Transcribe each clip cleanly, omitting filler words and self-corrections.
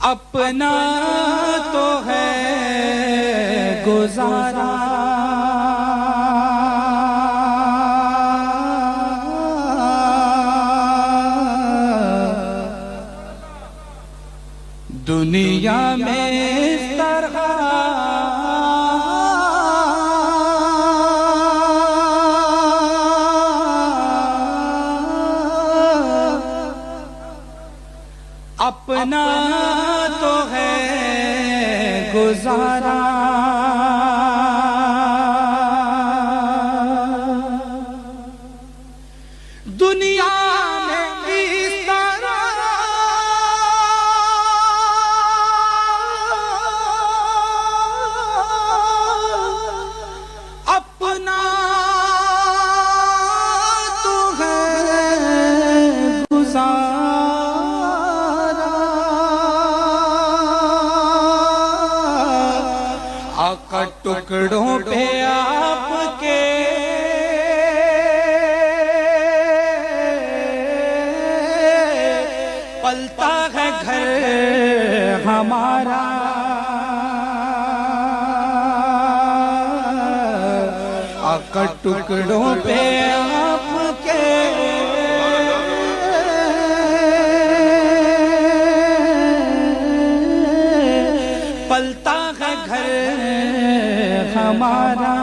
अपना तो है गुजारा, दुनिया में इस तरह अपना तो है गुजारा, दुनिया में इस तरह अपना तो है गुजारा, आका टुकड़ों पे आपके पलता है घर हमारा, आका टुकड़ों पे आपके पलता है घर हमारा,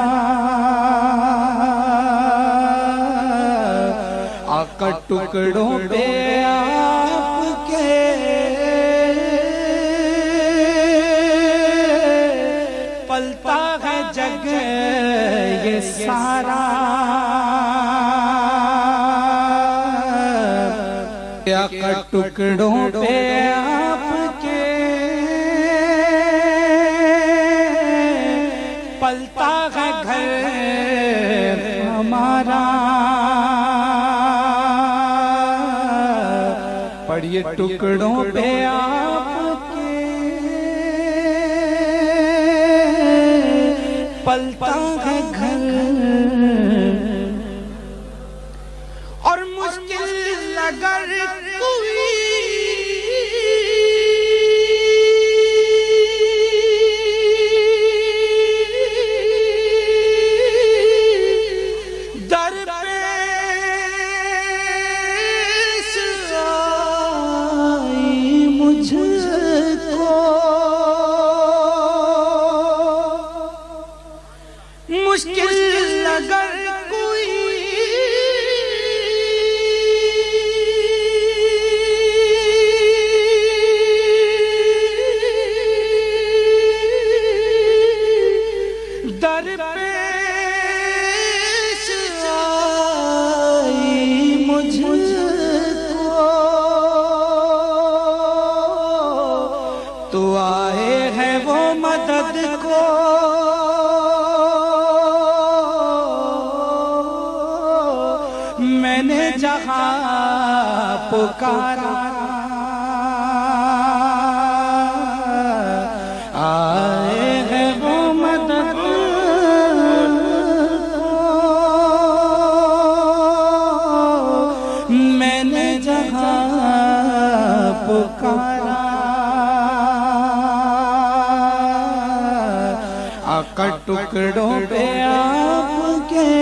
आका टुकड़ों पे आपके पलता है जग ये सारा, आका टुकड़ों पे आपके पलता है घर हमारा। पढ़िए टुकड़ों पे आपके पलता है घर, और मुश्किल अगर कोई मुश्किल अगर कोई दर पेश आई मुझको, तो आए हैं वो मदद को, मैंने जहाँ पुकारा आए हैं वो मदद को, मैंने जहाँ पुकारा, आका टुकड़ों पे आपके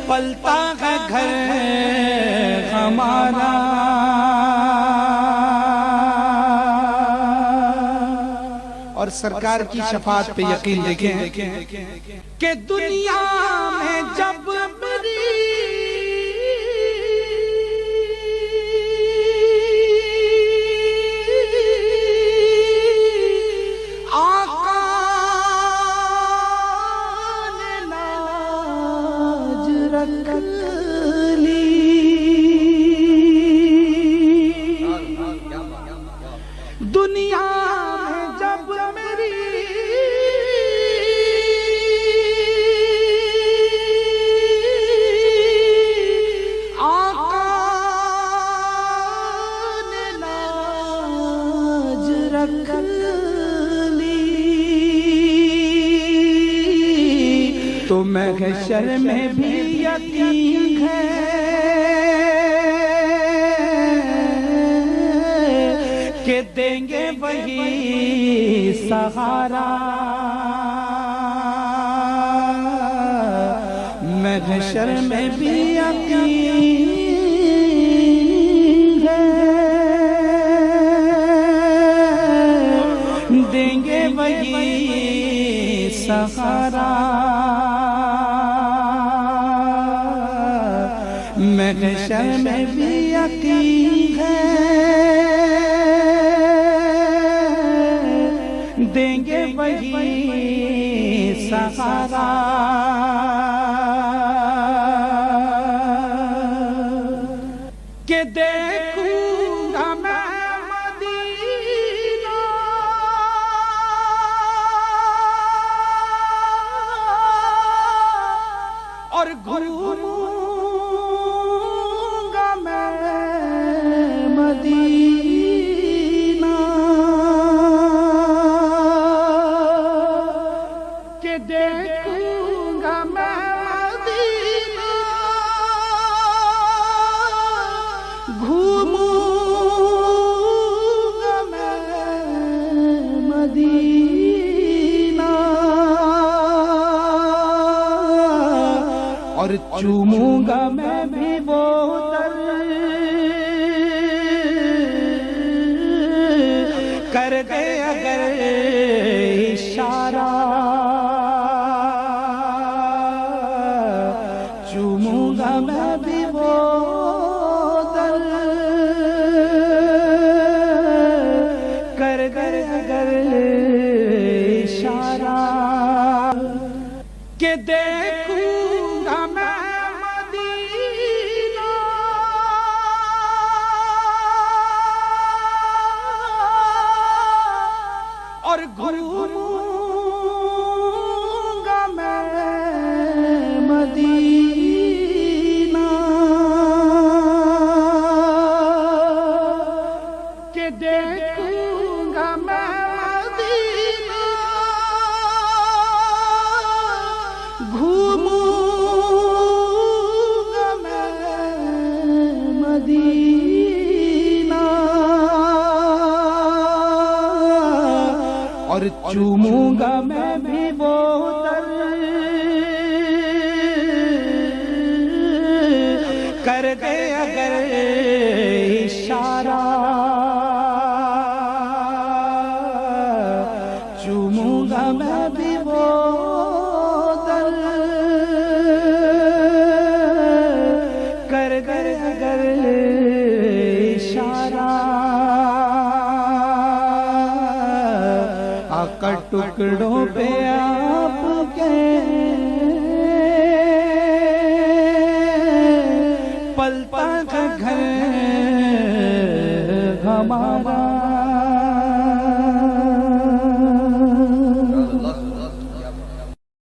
पलता है घर हमारा। और सरकार की शफाअत पे यकीन देखें कि दुनिया में जब मेरी दुनिया में जब मेरी आका ने लाज रख ली, तो महशर में भी यकीन है के देंगे वही सहारा। महशर में भी यकीन है, देंगे वही सहारा। महशर में भी यकीन है, देंगे वही सहारा। के देखूंगा मैं मदीना और घूमूंगा मैं मदीना। के देखूंगा मैं मदीना, घूमूंगा मैं मदीना और चूमूंगा मैं भी वो दर। कर दे अगर इशारा, चूमूंगा मैं भी वो दर। कर दे अगर इशारा। के देखूंगा मैं मदीना और घूमूंगा मैं मदीना। के देखूंगा मैं मदीना, घूमूंगा मैं मदीना और चूमूंगा मैं भी वो दर। कर दे अगर इशारा, चूमूंगा मैं भी वो दर। कर दे अगर इशारा। आका टुकड़ों पे आपके पलता का घर हमारा।